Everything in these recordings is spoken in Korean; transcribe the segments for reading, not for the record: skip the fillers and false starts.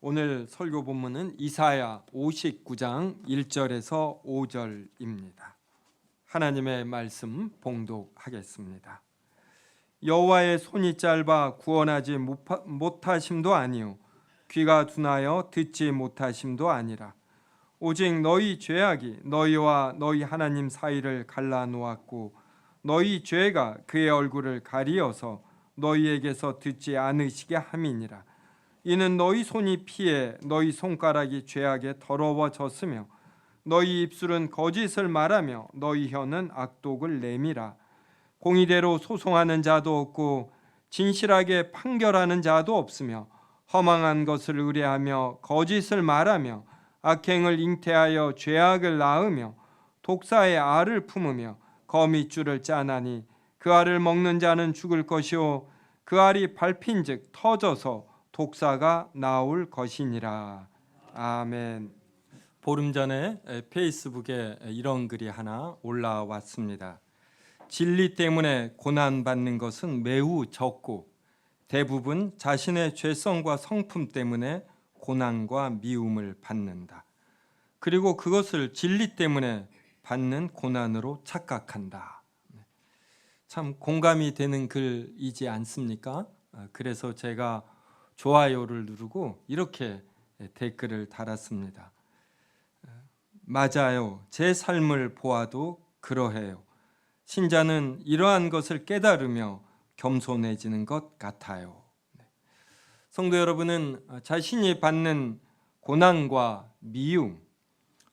오늘 설교 본문은 이사야 59장 1절에서 5절입니다. 하나님의 말씀 봉독하겠습니다. 여호와의 손이 짧아 구원하지 못하심도 아니요 귀가 둔하여 듣지 못하심도 아니라 오직 너희 죄악이 너희와 너희 하나님 사이를 갈라 놓았고 너희 죄가 그의 얼굴을 가리어서 너희에게서 듣지 않으시게 함이니라. 이는 너희 손이 피해 너희 손가락이 죄악에 더러워졌으며 너희 입술은 거짓을 말하며 너희 혀는 악독을 내밀어 공의대로 소송하는 자도 없고 진실하게 판결하는 자도 없으며 허망한 것을 의뢰하며 거짓을 말하며 악행을 잉태하여 죄악을 낳으며 독사의 알을 품으며 거미줄을 짜나니 그 알을 먹는 자는 죽을 것이요 그 알이 밟힌즉 터져서 독사가 나올 것이니라. 아멘. 보름 전에 페이스북에 이런 글이 하나 올라왔습니다. 진리 때문에 고난받는 것은 매우 적고 대부분 자신의 죄성과 성품 때문에 고난과 미움을 받는다. 그리고 그것을 진리 때문에 받는 고난으로 착각한다. 참 공감이 되는 글이지 않습니까? 그래서 제가 좋아요를 누르고 이렇게 댓글을 달았습니다. 맞아요. 제 삶을 보아도 그러해요. 신자는 이러한 것을 깨달으며 겸손해지는 것 같아요. 성도 여러분은 자신이 받는 고난과 미움,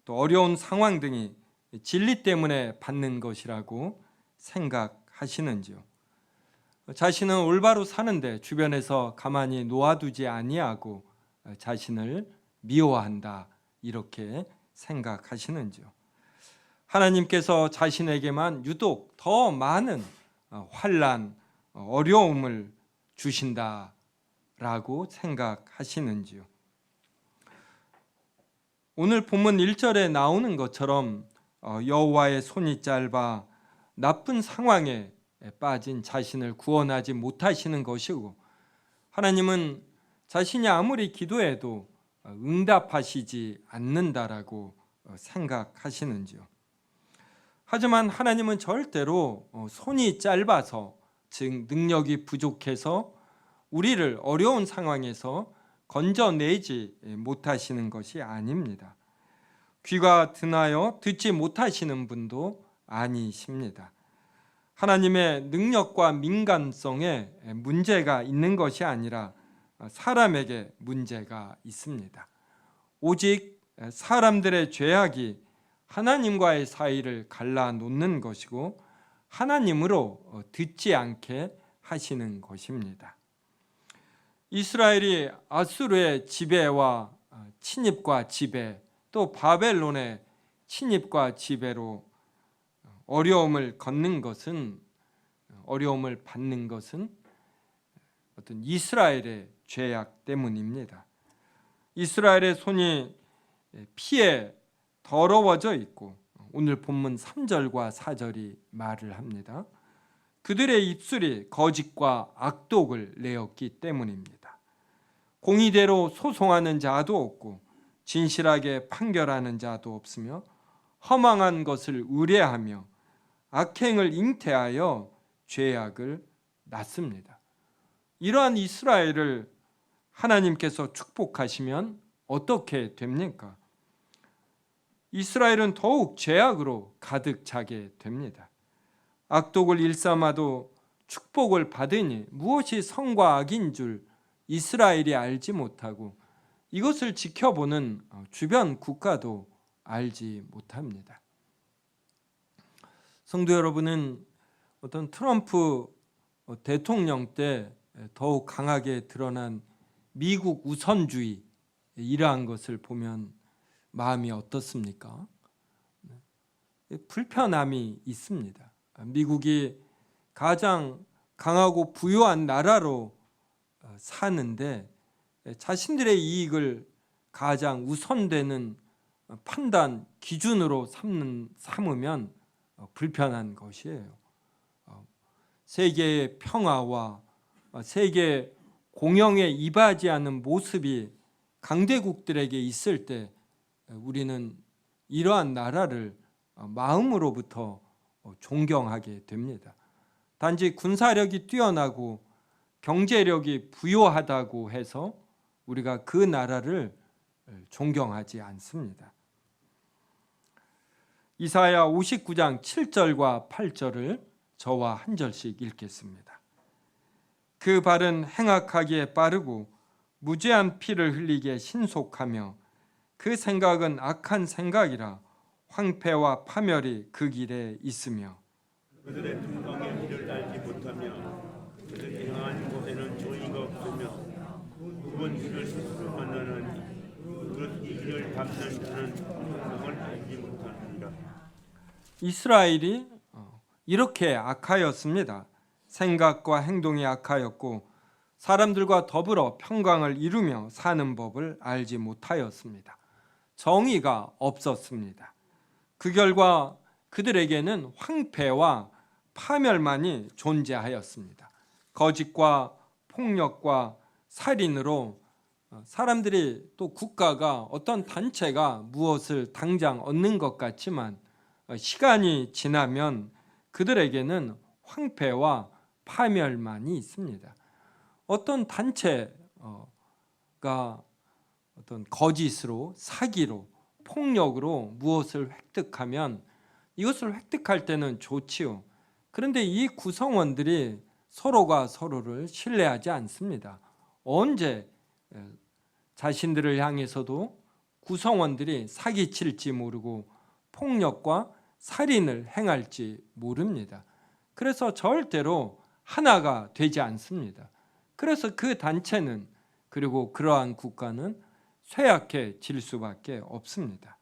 또 어려운 상황 등이 진리 때문에 받는 것이라고 생각하시는지요? 자신은 올바로 사는데 주변에서 가만히 놓아두지 아니하고 자신을 미워한다 이렇게 생각하시는지요? 하나님께서 자신에게만 유독 더 많은 환난, 어려움을 주신다라고 생각하시는지요? 오늘 본문 1절에 나오는 것처럼 여호와의 손이 짧아 나쁜 상황에 빠진 자신을 구원하지 못하시는 것이고 하나님은 자신이 아무리 기도해도 응답하시지 않는다라고 생각하시는지요? 하지만 하나님은 절대로 손이 짧아서, 즉 능력이 부족해서 우리를 어려운 상황에서 건져내지 못하시는 것이 아닙니다. 귀가 둔하여 듣지 못하시는 분도 아니십니다. 하나님의 능력과 민감성에 문제가 있는 것이 아니라 사람에게 문제가 있습니다. 오직 사람들의 죄악이 하나님과의 사이를 갈라놓는 것이고 하나님으로 듣지 않게 하시는 것입니다. 이스라엘이 아수르의 지배와 침입과 지배, 또 바벨론의 침입과 지배로 어려움을 받는 것은 어떤 이스라엘의 죄악 때문입니다. 이스라엘의 손이 피에 더러워져 있고 오늘 본문 3절과 4절이 말을 합니다. 그들의 입술이 거짓과 악독을 내었기 때문입니다. 공의대로 소송하는 자도 없고 진실하게 판결하는 자도 없으며 허망한 것을 의뢰하며 악행을 잉태하여 죄악을 낳습니다. 이러한 이스라엘을 하나님께서 축복하시면 어떻게 됩니까? 이스라엘은 더욱 죄악으로 가득 차게 됩니다. 악독을 일삼아도 축복을 받으니 무엇이 선과 악인 줄 이스라엘이 알지 못하고 이것을 지켜보는 주변 국가도 알지 못합니다. 성도 여러분은 어떤 트럼프 대통령 때 더욱 강하게 드러난 미국 우선주의 이러한 것을 보면 마음이 어떻습니까? 불편함이 있습니다. 미국이 가장 강하고 부유한 나라로 사는데 자신들의 이익을 가장 우선되는 판단 기준으로 삼으면 불편한 것이에요. 세계의 평화와 세계 공영에 이바지하는 모습이 강대국들에게 있을 때 우리는 이러한 나라를 마음으로부터 존경하게 됩니다. 단지 군사력이 뛰어나고 경제력이 부유하다고 해서 우리가 그 나라를 존경하지 않습니다. 이사야 59장 7절과 8절을 저와 한 절씩 읽겠습니다. 그 발은 행악하기에 빠르고 무죄한 피를 흘리기에 신속하며 그 생각은 악한 생각이라 황폐와 파멸이 그 길에 있으며 그들의 tum방의 길을 알지 못하며 그들이 행하는 곳에는 조의가 없으며 그분 길을 스스로 만나는 그 길을 밟는 자는 평강을 알지 못하느니라. 이스라엘이 이렇게 악하였습니다. 생각과 행동이 악하였고 사람들과 더불어 평강을 이루며 사는 법을 알지 못하였습니다. 정의가 없었습니다. 그 결과 그들에게는 황폐와 파멸만이 존재하였습니다. 거짓과 폭력과 살인으로 사람들이 또 국가가 어떤 단체가 무엇을 당장 얻는 것 같지만 시간이 지나면 그들에게는 황폐와 파멸만이 있습니다. 어떤 단체가 어떤 거짓으로 사기로 폭력으로 무엇을 획득하면 이것을 획득할 때는 좋지요. 그런데 이 구성원들이 서로가 서로를 신뢰하지 않습니다. 언제 자신들을 향해서도 구성원들이 사기칠지 모르고 폭력과 살인을 행할지 모릅니다. 그래서 절대로 하나가 되지 않습니다. 그래서 그 단체는 그리고 그러한 국가는 쇠약해질 수밖에 없습니다.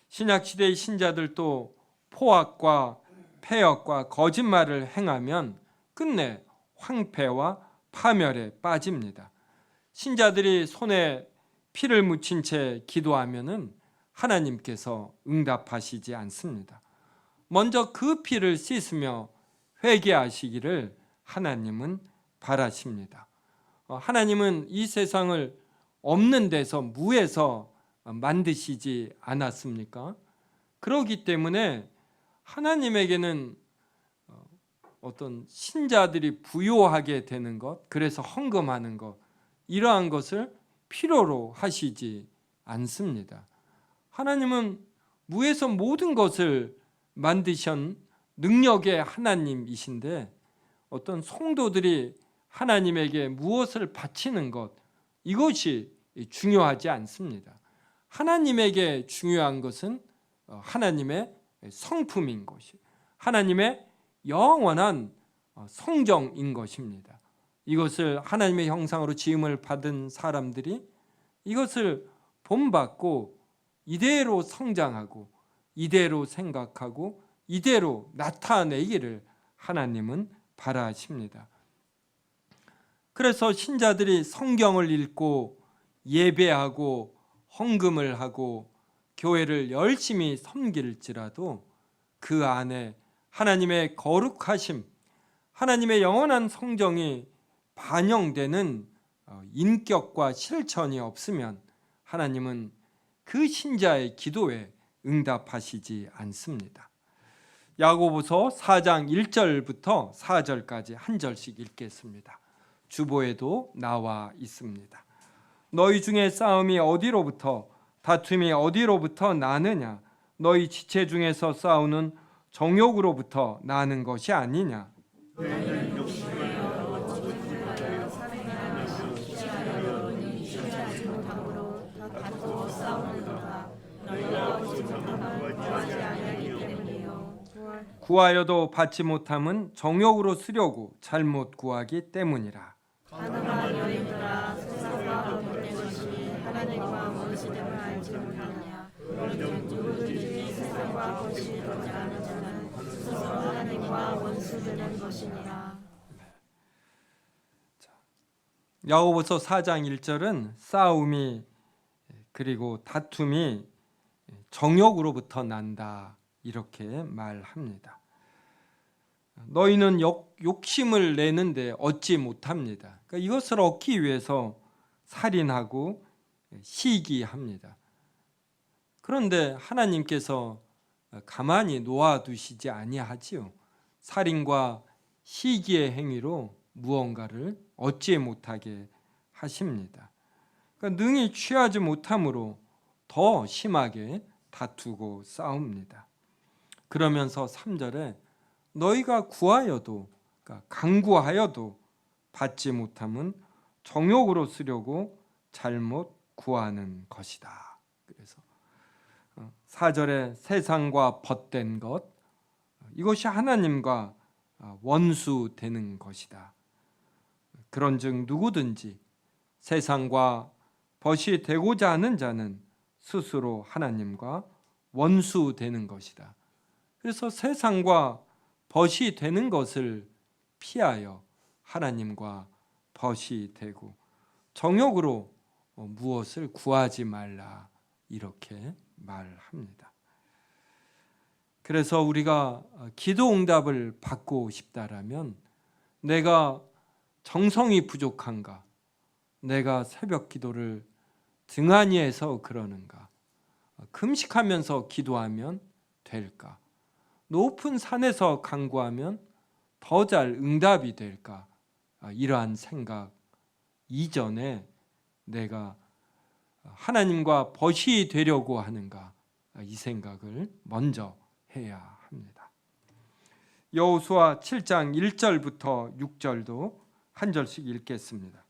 신약시대의 신자들도 포악과 폐역과 거짓말을 행하면 끝내 황폐와 파멸에 빠집니다. 신자들이 손에 피를 묻힌 채 기도하면은 하나님께서 응답하시지 않습니다. 먼저 그 피를 씻으며 회개하시기를 하나님은 바라십니다. 하나님은 이 세상을 없는 데서 무에서 만드시지 않았습니까? 그렇기 때문에 하나님에게는 어떤 신자들이 부요하게 되는 것, 그래서 헌금하는 것, 이러한 것을 필요로 하시지 않습니다. 하나님은 무에서 모든 것을 만드신 능력의 하나님이신데 어떤 성도들이 하나님에게 무엇을 바치는 것, 이것이 중요하지 않습니다. 하나님에게 중요한 것은 하나님의 성품인 것이, 하나님의 영원한 성정인 것입니다. 이것을 하나님의 형상으로 지음을 받은 사람들이 이것을 본받고 이대로 성장하고 이대로 생각하고 이대로 나타내기를 하나님은 바라십니다. 그래서 신자들이 성경을 읽고 예배하고 헌금을 하고 교회를 열심히 섬길지라도 그 안에 하나님의 거룩하심, 하나님의 영원한 성정이 반영되는 인격과 실천이 없으면 하나님은 그 신자의 기도에 응답하시지 않습니다. 야고보서 4장 1절부터 4절까지 한 절씩 읽겠습니다. 주보에도 나와 있습니다. 너희 중에 싸움이 어디로부터 다툼이 어디로부터 나느냐? 너희 지체 중에서 싸우는 정욕으로부터 나는 것이 아니냐? 너희는 욕심하여 얻지 못하여 살인하며 시기하여 이기지 못함으로 다투어 싸우는도다. 너희가 얻지 못함을 구하지 아니하기 때문이요. 구하여도 받지 못함은 정욕으로 쓰려고 잘못 구하기 때문이라. 가늠한 여인들아, 세상과 분의 것이 하나님과 원수됨을 알지 못하느냐? 그런즉 누구든지 세상과 것이 되지 않은 자는 스스로 하나님과 원수되는 것이니라. 야고보서 4장 1절은 싸움이 그리고 다툼이 정욕으로부터 난다 이렇게 말합니다. 너희는 욕심을 내는데 얻지 못합니다. 그러니까 이것을 얻기 위해서 살인하고 시기합니다. 그런데 하나님께서 가만히 놓아두시지 아니하지요. 살인과 시기의 행위로 무언가를 얻지 못하게 하십니다. 그러니까 능히 취하지 못함으로 더 심하게 다투고 싸웁니다. 그러면서 3절에 너희가 구하여도, 그러니까 간구하여도 받지 못함은 정욕으로 쓰려고 잘못 구하는 것이다. 그래서 4절에 세상과 벗된 것, 이것이 하나님과 원수되는 것이다. 그런즉 누구든지 세상과 벗이 되고자 하는 자는 스스로 하나님과 원수되는 것이다. 그래서 세상과 벗이 되는 것을 피하여 하나님과 벗이 되고 정욕으로 무엇을 구하지 말라, 이렇게 말합니다. 그래서 우리가 기도 응답을 받고 싶다라면 내가 정성이 부족한가, 내가 새벽 기도를 등한히 해서 그러는가, 금식하면서 기도하면 될까, 높은 산에서 간구하면 더 잘 응답이 될까, 이러한 생각 이전에 내가 하나님과 벗이 되려고 하는가, 이 생각을 먼저 해야 합니다. 여호수아 7장 1절부터 6절도 한 절씩 읽겠습니다.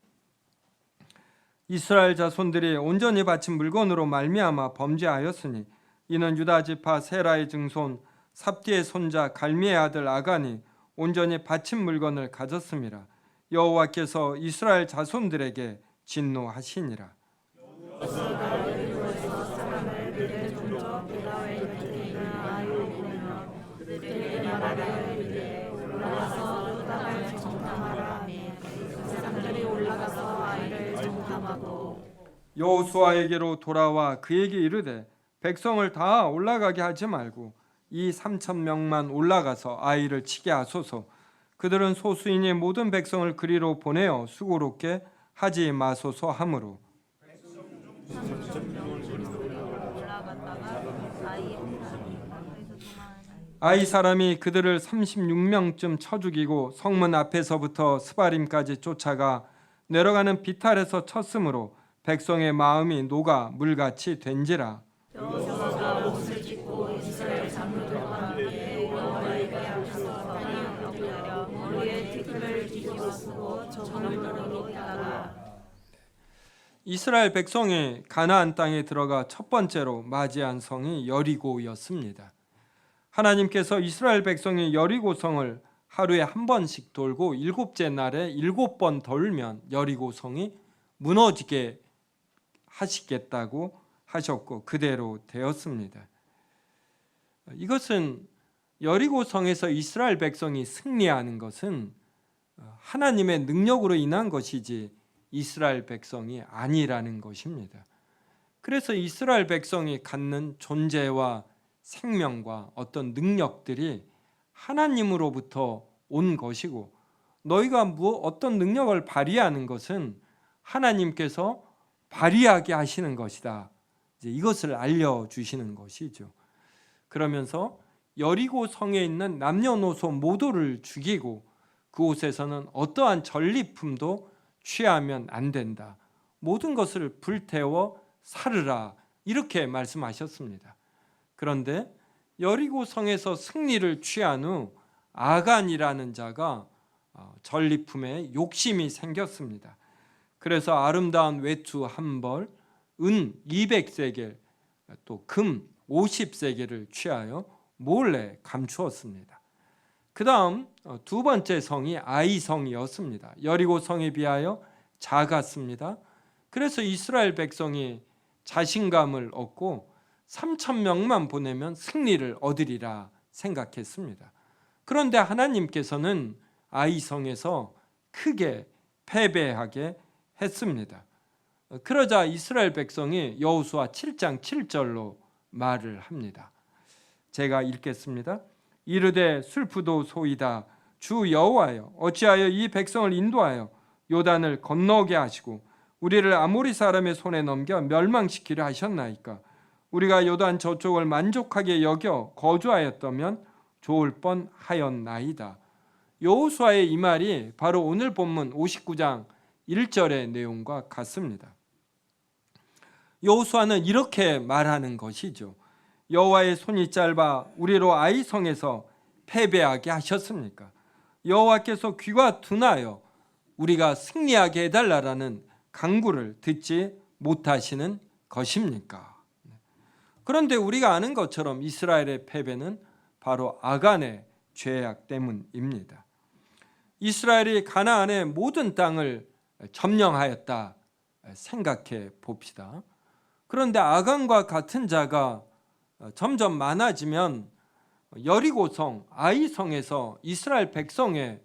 이스라엘 자손들이 온전히 바친 물건으로 말미암아 범죄하였으니 이는 유다 지파 세라의 증손 삽디의 손자 갈미의 아들 아간이 온전히 바친 물건을 가졌음이라. 여호와께서 이스라엘 자손들에게 진노하시니라. 여호수아에게로 돌아와 그에게 이르되 백성을 다 올라가게 하지 말고 이 3,000명만 올라가서 아이를 치게 하소서. 그들은 소수이니 모든 백성을 그리로 보내어 수고롭게 하지 마소서 하므로 아이 사람이 그들을 36명쯤 쳐 죽이고 성문 앞에서부터 스바림까지 쫓아가 내려가는 비탈에서 쳤으므로 백성의 마음이 녹아 물같이 된지라. 여호수아가 옷을 찢고 이스라엘 장로들과 함께 여호와의 앞에서 땅에 엎드려 머리에 티끌을 뒤집어 쓰고 저물도록 있다가 이스라엘 백성이 가나안 땅에 들어가 첫 번째로 맞이한 성이 여리고였습니다. 하나님께서 이스라엘 백성이 여리고성을 하루에 한 번씩 돌고 7째 날에 7번 돌면 여리고성이 무너지게 하시겠다고 하셨고 그대로 되었습니다. 이것은 여리고성에서 이스라엘 백성이 승리하는 것은 하나님의 능력으로 인한 것이지 이스라엘 백성이 아니라는 것입니다. 그래서 이스라엘 백성이 갖는 존재와 생명과 어떤 능력들이 하나님으로부터 온 것이고 너희가 어떤 능력을 발휘하는 것은 하나님께서 발휘하게 하시는 것이다. 이것을 알려주시는 것이죠. 그러면서 여리고 성에 있는 남녀노소 모두를 죽이고 그곳에서는 어떠한 전리품도 취하면 안 된다. 모든 것을 불태워 살으라. 이렇게 말씀하셨습니다. 그런데 여리고 성에서 승리를 취한 후 아간이라는 자가 전리품에 욕심이 생겼습니다. 그래서 아름다운 외투 한 벌, 은 200세겔, 또 금 50세겔을 취하여 몰래 감추었습니다. 그 다음 두 번째 성이 아이성이었습니다. 여리고 성에 비하여 작았습니다. 그래서 이스라엘 백성이 자신감을 얻고 3,000명만 보내면 승리를 얻으리라 생각했습니다. 그런데 하나님께서는 아이성에서 크게 패배하게 했습니다. 그러자 이스라엘 백성이 여호수아 7장 7절로 말을 합니다. 제가 읽겠습니다. 이르되 슬프도소이다. 주 여호와여 어찌하여 이 백성을 인도하여 요단을 건너게 하시고 우리를 아모리 사람의 손에 넘겨 멸망시키려 하셨나이까. 우리가 요단 저쪽을 만족하게 여겨 거주하였다면 좋을 뻔하였나이다. 여호수아의 이 말이 바로 오늘 본문 59장 1절의 내용과 같습니다. 여호수아는 이렇게 말하는 것이죠. 여호와의 손이 짧아 우리로 아이성에서 패배하게 하셨습니까? 여호와께서 귀가 둔하여 우리가 승리하게 해달라라는 간구를 듣지 못하시는 것입니까? 그런데 우리가 아는 것처럼 이스라엘의 패배는 바로 아간의 죄악 때문입니다. 이스라엘이 가나안의 모든 땅을 점령하였다 생각해 봅시다. 그런데 아간과 같은 자가 점점 많아지면 여리고성, 아이성에서 이스라엘 백성의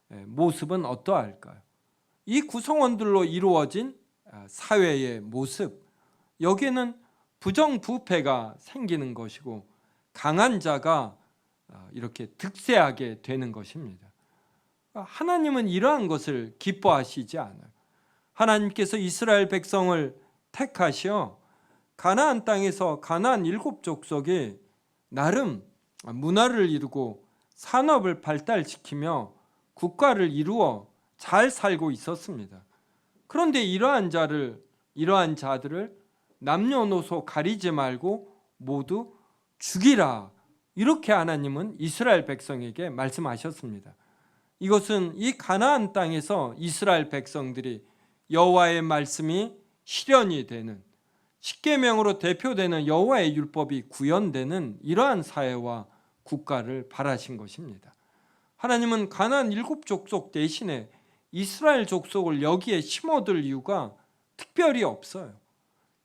모습은 어떠할까요? 이 구성원들로 이루어진 사회의 모습, 여기에는 부정부패가 생기는 것이고 강한 자가 이렇게 득세하게 되는 것입니다. 하나님은 이러한 것을 기뻐하시지 않아요. 하나님께서 이스라엘 백성을 택하시어 가나안 땅에서 가나안 7족속이 나름 문화를 이루고 산업을 발달시키며 국가를 이루어 잘 살고 있었습니다. 그런데 이러한 자들을 남녀노소 가리지 말고 모두 죽이라, 이렇게 하나님은 이스라엘 백성에게 말씀하셨습니다. 이것은 이 가나안 땅에서 이스라엘 백성들이 여호와의 말씀이 실현이 되는, 십계명으로 대표되는 여호와의 율법이 구현되는 이러한 사회와 국가를 바라신 것입니다. 하나님은 가나안 7족속 대신에 이스라엘 족속을 여기에 심어둘 이유가 특별히 없어요.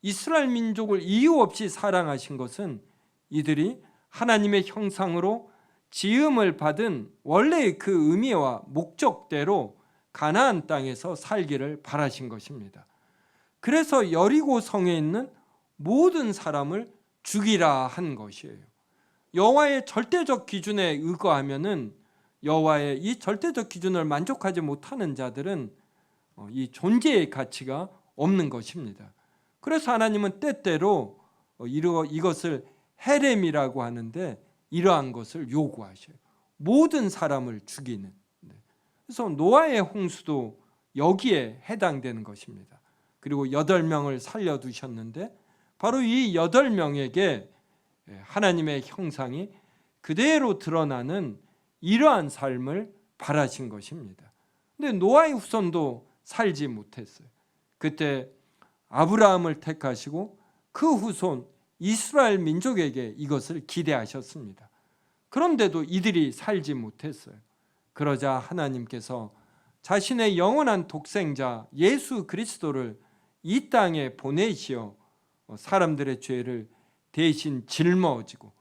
이스라엘 민족을 이유 없이 사랑하신 것은 이들이 하나님의 형상으로 지음을 받은 원래의 그 의미와 목적대로 가나안 땅에서 살기를 바라신 것입니다. 그래서 여리고 성에 있는 모든 사람을 죽이라 한 것이에요. 여호와의 절대적 기준에 의거하면은 여호와의 이 절대적 기준을 만족하지 못하는 자들은 이 존재의 가치가 없는 것입니다. 그래서 하나님은 때때로 이것을 헤렘이라고 하는데 이러한 것을 요구하셔요. 모든 사람을 죽이는. 그래서 노아의 홍수도 여기에 해당되는 것입니다. 그리고 8명을 살려두셨는데 바로 이 8명에게 하나님의 형상이 그대로 드러나는 이러한 삶을 바라신 것입니다. 근데 노아의 후손도 살지 못했어요. 그때 아브라함을 택하시고 그 후손 이스라엘 민족에게 이것을 기대하셨습니다. 그런데도 이들이 살지 못했어요. 그러자 하나님께서 자신의 영원한 독생자 예수 그리스도를 이 땅에 보내시어 사람들의 죄를 대신 짊어지고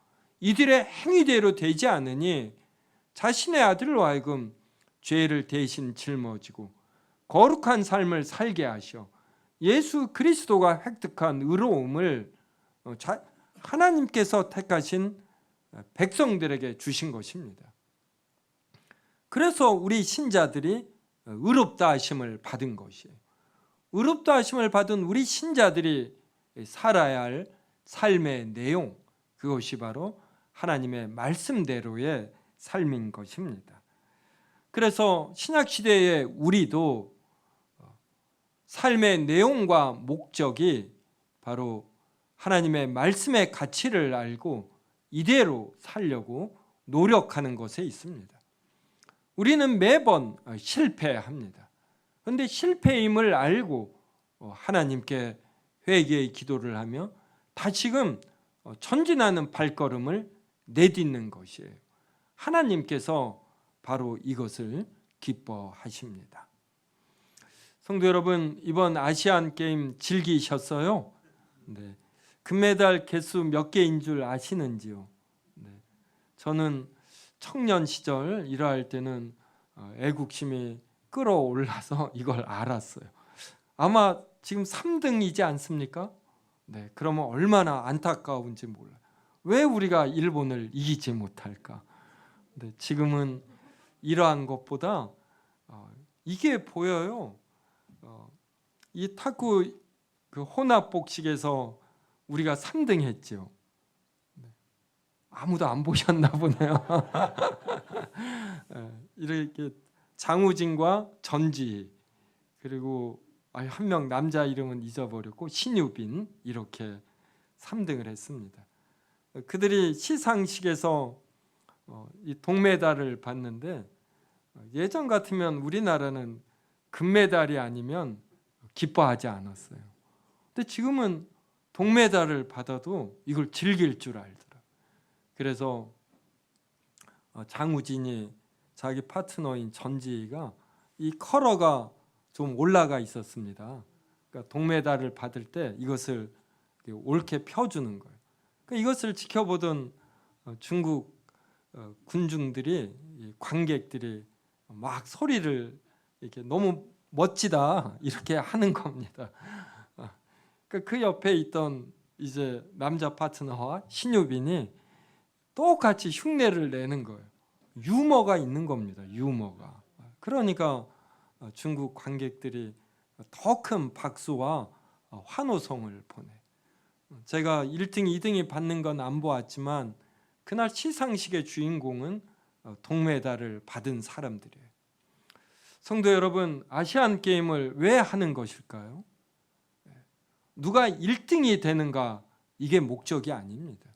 이들의 행위대로 되지 않으니 자신의 아들로 하여금 죄를 대신 짊어지고 거룩한 삶을 살게 하셔 예수 그리스도가 획득한 의로움을 하나님께서 택하신 백성들에게 주신 것입니다. 그래서 우리 신자들이 의롭다 하심을 받은 것이에요. 의롭다 하심을 받은 우리 신자들이 살아야 할 삶의 내용, 그것이 바로 하나님의 말씀대로의 삶인 것입니다. 그래서 신약시대의 우리도 삶의 내용과 목적이 바로 하나님의 말씀의 가치를 알고 이대로 살려고 노력하는 것에 있습니다. 우리는 매번 실패합니다. 그런데 실패임을 알고 하나님께 회개의 기도를 하며 다시금 전진하는 발걸음을 내딛는 것이에요. 하나님께서 바로 이것을 기뻐하십니다. 성도 여러분, 이번 아시안 게임 즐기셨어요? 네. 금메달 개수 몇 개인 줄 아시는지요? 네. 저는 청년 시절 일할 때는 애국심이 끌어올라서 이걸 알았어요. 아마 지금 3등이지 않습니까? 네, 그러면 얼마나 안타까운지 몰라요. 왜 우리가 일본을 이기지 못할까? 네, 지금은 이러한 것보다 이게 보여요. 이 탁구 그 혼합 복식에서 우리가 3등 했죠. 아무도 안 보셨나 보네요. 이렇게 장우진과 전지, 그리고 한 명 남자 이름은 잊어버렸고 신유빈, 이렇게 3등을 했습니다. 그들이 시상식에서 이 동메달을 받는데, 예전 같으면 우리나라는 금메달이 아니면 기뻐하지 않았어요. 근데 지금은 동메달을 받아도 이걸 즐길 줄 알더라. 그래서 장우진이 자기 파트너인 전지희가 이 컬러가 좀 올라가 있었습니다. 그러니까 동메달을 받을 때 이것을 옳게 펴주는 거예요. 그러니까 이것을 지켜보던 중국 군중들이, 관객들이 막 소리를 이렇게 너무 멋지다 이렇게 하는 겁니다. 그 옆에 있던 이제 남자 파트너와 신유빈이 똑같이 흉내를 내는 거예요. 유머가 있는 겁니다. 유머가. 그러니까 중국 관객들이 더 큰 박수와 환호성을 보내. 제가 1등, 2등이 받는 건 안 보았지만 그날 시상식의 주인공은 동메달을 받은 사람들이에요. 성도 여러분, 아시안 게임을 왜 하는 것일까요? 누가 1등이 되는가, 이게 목적이 아닙니다.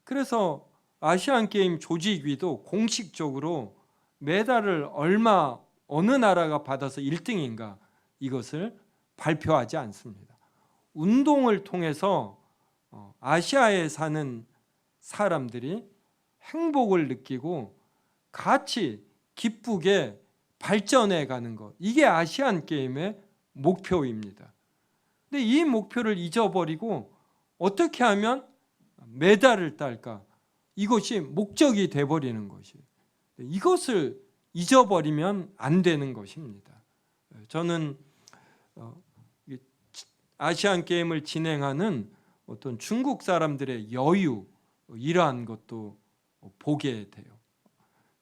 그래서 아시안 게임 조직위도 공식적으로 메달을 얼마 어느 나라가 받아서 1등인가 이것을 발표하지 않습니다. 운동을 통해서 아시아에 사는 사람들이 행복을 느끼고 같이 기쁘게 발전해 가는 것, 이게 아시안 게임의 목표입니다. 근데 이 목표를 잊어버리고 어떻게 하면 메달을 딸까, 이것이 목적이 돼버리는 것이에요. 이것을 잊어버리면 안 되는 것입니다. 저는 아시안 게임을 진행하는 어떤 중국 사람들의 여유, 이러한 것도 보게 돼요.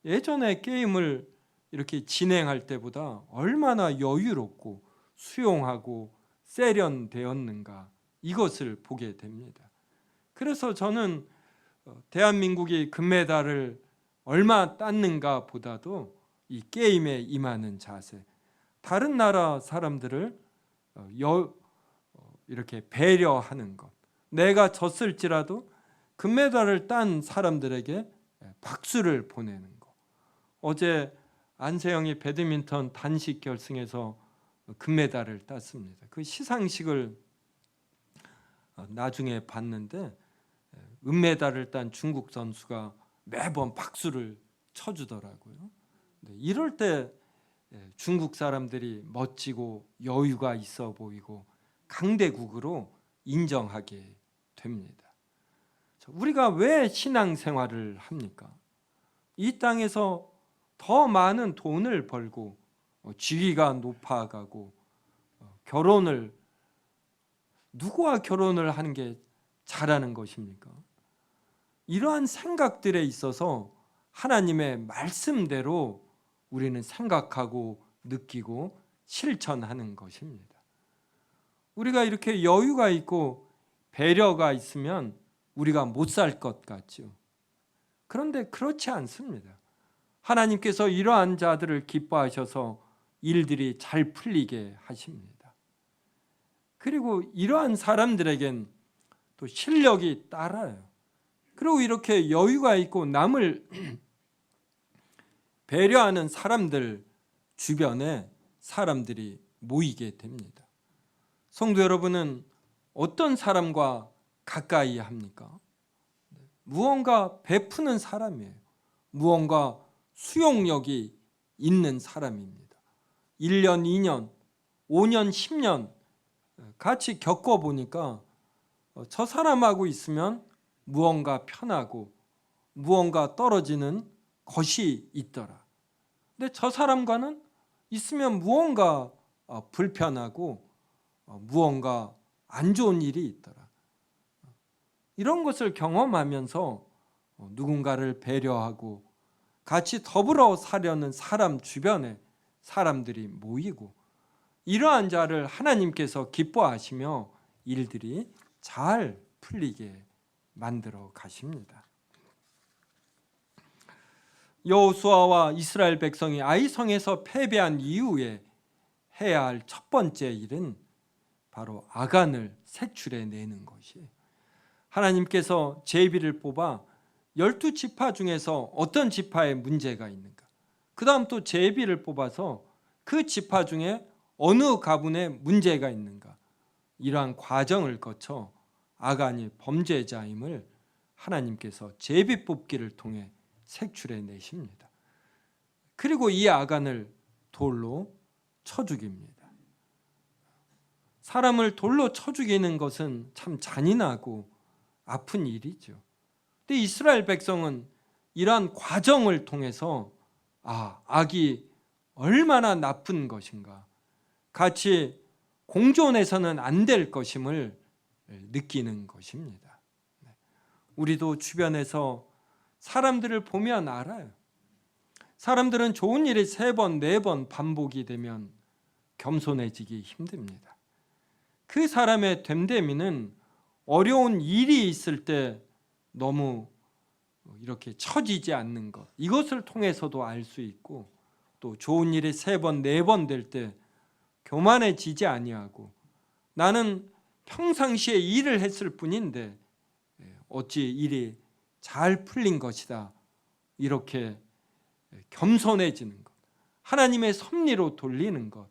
예전에 게임을 이렇게 진행할 때보다 얼마나 여유롭고 수용하고 세련되었는가, 이것을 보게 됩니다. 그래서 저는 대한민국이 금메달을 얼마 땄는가 보다도 이 게임에 임하는 자세, 다른 나라 사람들을 이렇게 배려하는 것, 내가 졌을지라도 금메달을 딴 사람들에게 박수를 보내는 것. 어제 안세영이 배드민턴 단식 결승에서 금메달을 땄습니다. 그 시상식을 나중에 봤는데 은메달을 딴 중국 선수가 매번 박수를 쳐주더라고요. 이럴 때 중국 사람들이 멋지고 여유가 있어 보이고 강대국으로 인정하게 됩니다. 우리가 왜 신앙생활을 합니까? 이 땅에서 더 많은 돈을 벌고 지위가 높아가고 결혼을, 누구와 결혼을 하는 게 잘하는 것입니까? 이러한 생각들에 있어서 하나님의 말씀대로 우리는 생각하고 느끼고 실천하는 것입니다. 우리가 이렇게 여유가 있고 배려가 있으면 우리가 못 살 것 같죠. 그런데 그렇지 않습니다. 하나님께서 이러한 자들을 기뻐하셔서 일들이 잘 풀리게 하십니다. 그리고 이러한 사람들에겐 또 실력이 따라요. 그리고 이렇게 여유가 있고 남을 배려하는 사람들 주변에 사람들이 모이게 됩니다. 성도 여러분은 어떤 사람과 가까이 합니까? 무언가 베푸는 사람이에요. 무언가 수용력이 있는 사람입니다. 1년, 2년, 5년, 10년 같이 겪어보니까 저 사람하고 있으면 무언가 편하고 무언가 떨어지는 것이 있더라. 근데 저 사람과는 있으면 무언가 불편하고 무언가 안 좋은 일이 있더라. 이런 것을 경험하면서 누군가를 배려하고 같이 더불어 사려는 사람 주변에 사람들이 모이고, 이러한 자를 하나님께서 기뻐하시며 일들이 잘 풀리게 만들어 가십니다. 여호수아와 이스라엘 백성이 아이성에서 패배한 이후에 해야 할 첫 번째 일은 바로 아간을 색출해내는 것이에요. 하나님께서 제비를 뽑아 12지파 중에서 어떤 지파에 문제가 있는가, 그 다음 또 제비를 뽑아서 그 지파 중에 어느 가문에 문제가 있는가, 이러한 과정을 거쳐 아간이 범죄자임을 하나님께서 제비 뽑기를 통해 색출해내십니다. 그리고 이 아간을 돌로 쳐 죽입니다. 사람을 돌로 쳐 죽이는 것은 참 잔인하고 아픈 일이죠. 근데 이스라엘 백성은 이러한 과정을 통해서 악이 얼마나 나쁜 것인가, 같이 공존해서는 안 될 것임을 느끼는 것입니다. 우리도 주변에서 사람들을 보면 알아요. 사람들은 좋은 일이 3번, 4번 반복이 되면 겸손해지기 힘듭니다. 그 사람의 됨됨이는 어려운 일이 있을 때 너무 이렇게 처지지 않는 것, 이것을 통해서도 알 수 있고, 또 좋은 일이 3번, 4번 될 때 교만해지지 아니하고 나는 평상시에 일을 했을 뿐인데 어찌 일이 잘 풀린 것이다, 이렇게 겸손해지는 것, 하나님의 섭리로 돌리는 것,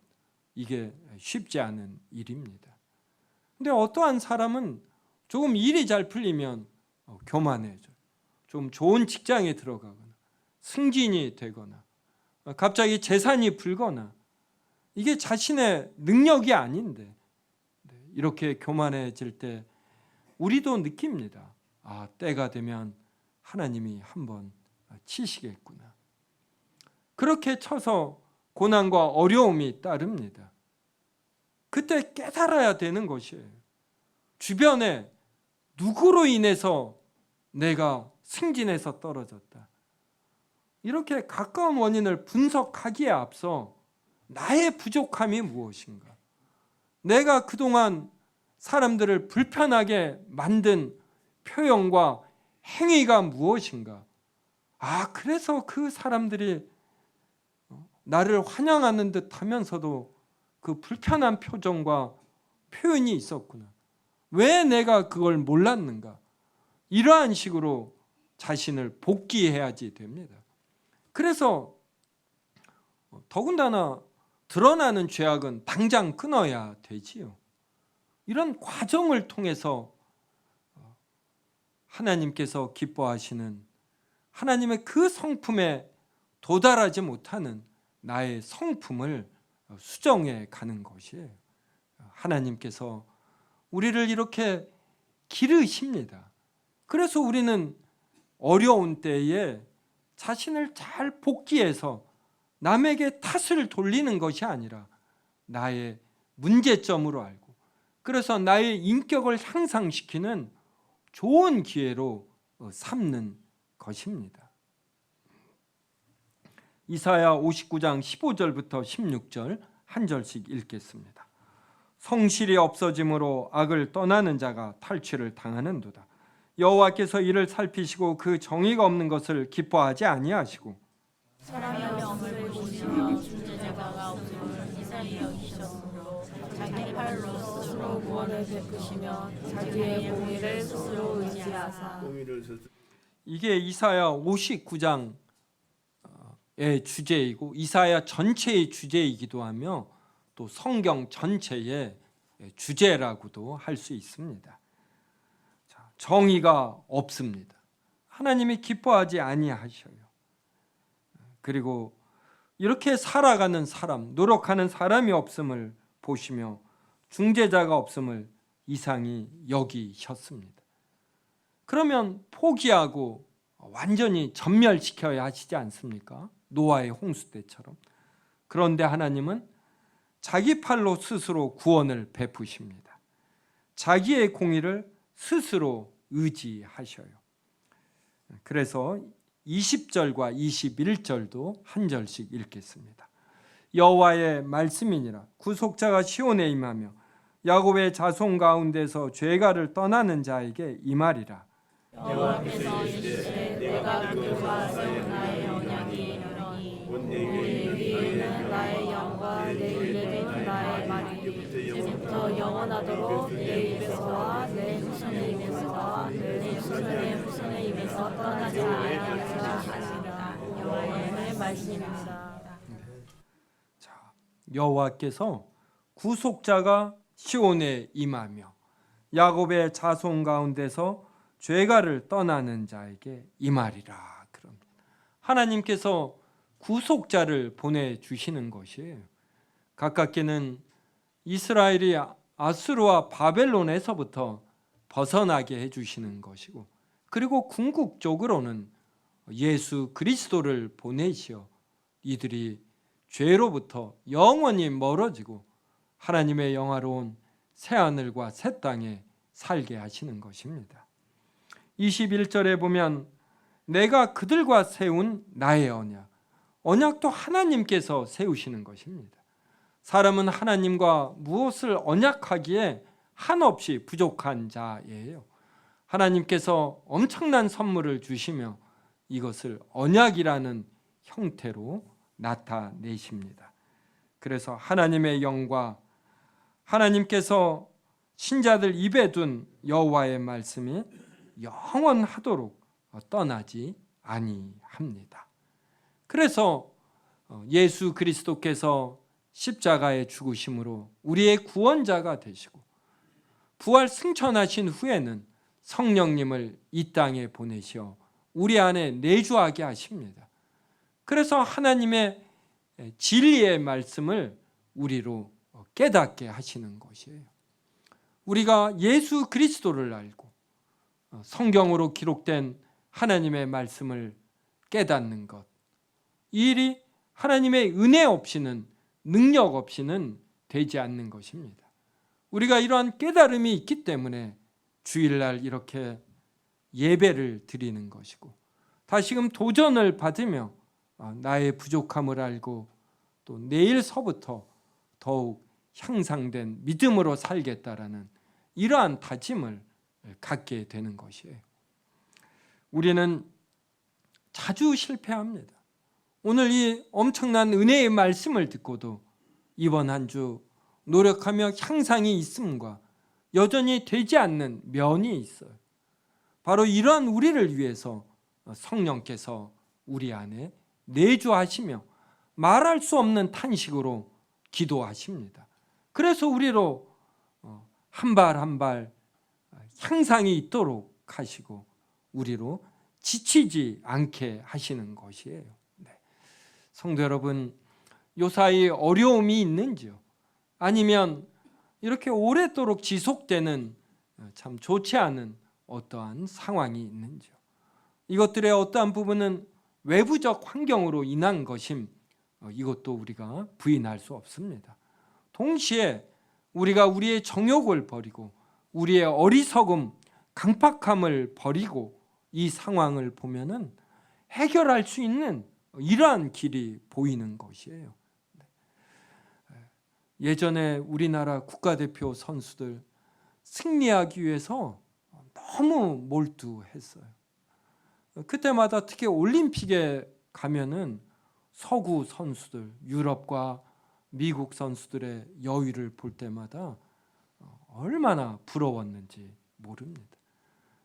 이게 쉽지 않은 일입니다. 근데 어떠한 사람은 조금 일이 잘 풀리면 교만해져요. 좀 좋은 직장에 들어가거나 승진이 되거나 갑자기 재산이 불거나, 이게 자신의 능력이 아닌데 이렇게 교만해질 때 우리도 느낍니다. 때가 되면 하나님이 한번 치시겠구나. 그렇게 쳐서 고난과 어려움이 따릅니다. 그때 깨달아야 되는 것이에요. 주변에 누구로 인해서 내가 승진해서 떨어졌다, 이렇게 가까운 원인을 분석하기에 앞서 나의 부족함이 무엇인가, 내가 그동안 사람들을 불편하게 만든 표현과 행위가 무엇인가, 그래서 그 사람들이 나를 환영하는 듯 하면서도 그 불편한 표정과 표현이 있었구나, 왜 내가 그걸 몰랐는가, 이러한 식으로 자신을 복귀해야지 됩니다. 그래서 더군다나 드러나는 죄악은 당장 끊어야 되지요. 이런 과정을 통해서 하나님께서 기뻐하시는 하나님의 그 성품에 도달하지 못하는 나의 성품을 수정해 가는 것이에요. 하나님께서 우리를 이렇게 기르십니다. 그래서 우리는 어려운 때에 자신을 잘 복귀해서 남에게 탓을 돌리는 것이 아니라 나의 문제점으로 알고, 그래서 나의 인격을 향상시키는 좋은 기회로 삼는 것입니다. 이사야 59장 15절부터 16절 한 절씩 읽겠습니다. 성실이 없어짐으로 악을 떠나는 자가 탈취를 당하는도다. 여호와께서 이를 살피시고 그 정의가 없는 것을 기뻐하지 아니하시고 사람이 없음을 보시며 중재자가 없음을 이상히 여기셨으므로 자기 팔로 스스로 구원을 베푸시며 자기의 공의를 스스로 의지하사. 이게 이사야 59장의 주제이고 이사야 전체의 주제이기도 하며 또 성경 전체의 주제라고도 할 수 있습니다. 정의가 없습니다. 하나님이 기뻐하지 아니하셔요. 그리고 이렇게 살아가는 사람, 노력하는 사람이 없음을 보시며 중재자가 없음을 이상히 여기셨습니다. 그러면 포기하고 완전히 전멸시켜야 하시지 않습니까? 노아의 홍수 때처럼. 그런데 하나님은 자기 팔로 스스로 구원을 베푸십니다. 자기의 공의를 스스로 의지하셔요. 그래서 20절과 21절도 한 절씩 읽겠습니다. 여호와의 말씀이니라. 구속자가 시온에 임하며 야곱의 자손 가운데서 죄가를 떠나는 자에게 임하리라. 여호와께서 이르시되 내가 그들과 세운 나의 언약이 이르니 내 위에는 나의 영과 내 입에는 나의 말이 이제부터 영원하도록 내 입에서와 내 후손의 입에서와 내 후손의 후손의 입에서 떠나지 아니하리라 하시니라. 여호와의 말씀입니다. 자, 여호와께서 구속자가 시온에 임하며 야곱의 자손 가운데서 죄가를 떠나는 자에게 임하리라. 그럼 하나님께서 구속자를 보내주시는 것이에요. 가깝게는 이스라엘이 아수르와 바벨론에서부터 벗어나게 해주시는 것이고, 그리고 궁극적으로는 예수 그리스도를 보내시어 이들이 죄로부터 영원히 멀어지고 하나님의 영화로운 새하늘과 새 땅에 살게 하시는 것입니다. 21절에 보면 내가 그들과 세운 나의 언약도 하나님께서 세우시는 것입니다. 사람은 하나님과 무엇을 언약하기에 한없이 부족한 자예요. 하나님께서 엄청난 선물을 주시며 이것을 언약이라는 형태로 나타내십니다. 그래서 하나님의 영과 하나님께서 신자들 입에 둔 여호와의 말씀이 영원하도록 떠나지 아니합니다. 그래서 예수 그리스도께서 십자가의 죽으심으로 우리의 구원자가 되시고 부활 승천하신 후에는 성령님을 이 땅에 보내시어 우리 안에 내주하게 하십니다. 그래서 하나님의 진리의 말씀을 우리로 깨닫게 하시는 것이에요. 우리가 예수 그리스도를 알고 성경으로 기록된 하나님의 말씀을 깨닫는 것, 이 일이 하나님의 은혜 없이는, 능력 없이는 되지 않는 것입니다. 우리가 이러한 깨달음이 있기 때문에 주일날 이렇게 예배를 드리는 것이고, 다시금 도전을 받으며 나의 부족함을 알고 또 내일서부터 더욱 향상된 믿음으로 살겠다라는 이러한 다짐을 갖게 되는 것이에요. 우리는 자주 실패합니다. 오늘 이 엄청난 은혜의 말씀을 듣고도 이번 한 주 노력하며 향상이 있음과 여전히 되지 않는 면이 있어요. 바로 이러한 우리를 위해서 성령께서 우리 안에 내주하시며 말할 수 없는 탄식으로 기도하십니다. 그래서 우리로 한 발 한 발 향상이 있도록 하시고 우리로 지치지 않게 하시는 것이에요. 네. 성도 여러분, 요사이 어려움이 있는지요? 아니면 이렇게 오랫도록 지속되는 참 좋지 않은 어떠한 상황이 있는지요? 이것들의 어떠한 부분은 외부적 환경으로 인한 것임, 이것도 우리가 부인할 수 없습니다. 동시에 우리가 우리의 정욕을 버리고 우리의 어리석음, 강팍함을 버리고 이 상황을 보면은 해결할 수 있는 이러한 길이 보이는 것이에요. 예전에 우리나라 국가대표 선수들 승리하기 위해서 너무 몰두했어요. 그때마다 특히 올림픽에 가면은 서구 선수들, 유럽과 미국 선수들의 여유를 볼 때마다 얼마나 부러웠는지 모릅니다.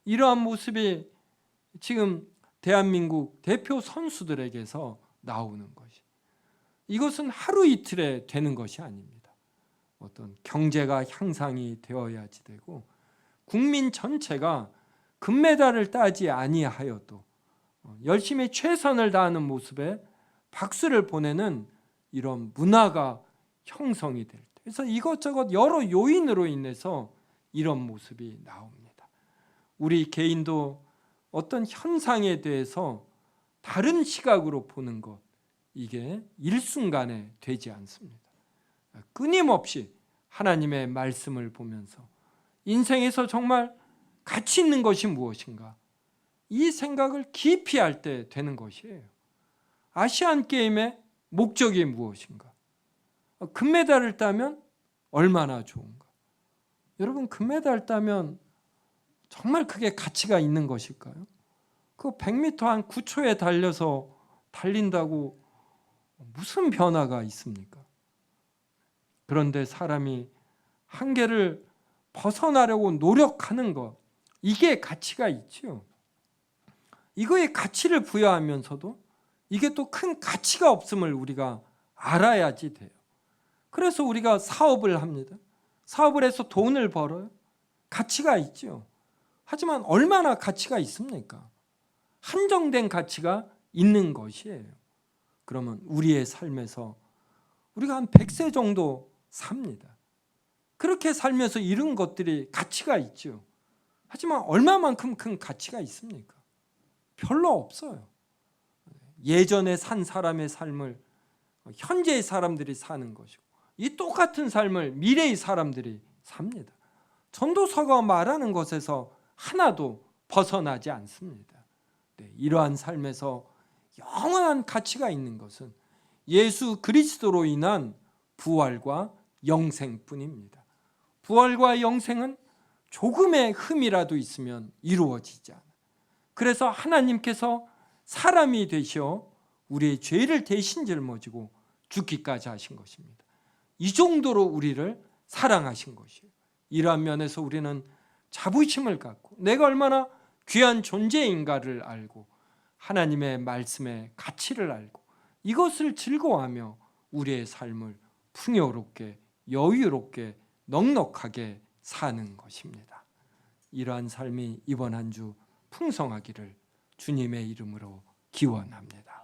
이러한 모습이 지금 대한민국 대표 선수들에게서 나오는 것이, 이것은 하루 이틀에 되는 것이 아닙니다. 어떤 경제가 향상이 되어야지 되고 국민 전체가 금메달을 따지 아니하여도 열심히 최선을 다하는 모습에 박수를 보내는 이런 문화가 형성이 될 때, 그래서 이것저것 여러 요인으로 인해서 이런 모습이 나옵니다. 우리 개인도 어떤 현상에 대해서 다른 시각으로 보는 것, 이게 일순간에 되지 않습니다. 끊임없이 하나님의 말씀을 보면서 인생에서 정말 가치 있는 것이 무엇인가, 이 생각을 깊이 할 때 되는 것이에요. 아시안 게임의 목적이 무엇인가, 금메달을 따면 얼마나 좋은가. 여러분, 금메달 따면 정말 그게 가치가 있는 것일까요? 그 100m 한 9초에 달린다고 무슨 변화가 있습니까? 그런데 사람이 한계를 벗어나려고 노력하는 것, 이게 가치가 있죠. 이거에 가치를 부여하면서도 이게 또 큰 가치가 없음을 우리가 알아야지 돼요. 그래서 우리가 사업을 합니다. 사업을 해서 돈을 벌어요. 가치가 있죠. 하지만 얼마나 가치가 있습니까? 한정된 가치가 있는 것이에요. 그러면 우리의 삶에서 우리가 한 100세 정도 삽니다. 그렇게 살면서 이룬 것들이 가치가 있죠. 하지만 얼마만큼 큰 가치가 있습니까? 별로 없어요. 예전에 산 사람의 삶을 현재의 사람들이 사는 것이고, 이 똑같은 삶을 미래의 사람들이 삽니다. 전도서가 말하는 것에서 하나도 벗어나지 않습니다. 네, 이러한 삶에서 영원한 가치가 있는 것은 예수 그리스도로 인한 부활과 영생뿐입니다. 부활과 영생은 조금의 흠이라도 있으면 이루어지지 않아요. 그래서 하나님께서 사람이 되시어 우리의 죄를 대신 짊어지고 죽기까지 하신 것입니다. 이 정도로 우리를 사랑하신 것이에요. 이러한 면에서 우리는 자부심을 갖고 내가 얼마나 귀한 존재인가를 알고 하나님의 말씀의 가치를 알고 이것을 즐거워하며 우리의 삶을 풍요롭게 여유롭게 넉넉하게 사는 것입니다. 이러한 삶이 이번 한 주 풍성하기를 주님의 이름으로 기원합니다.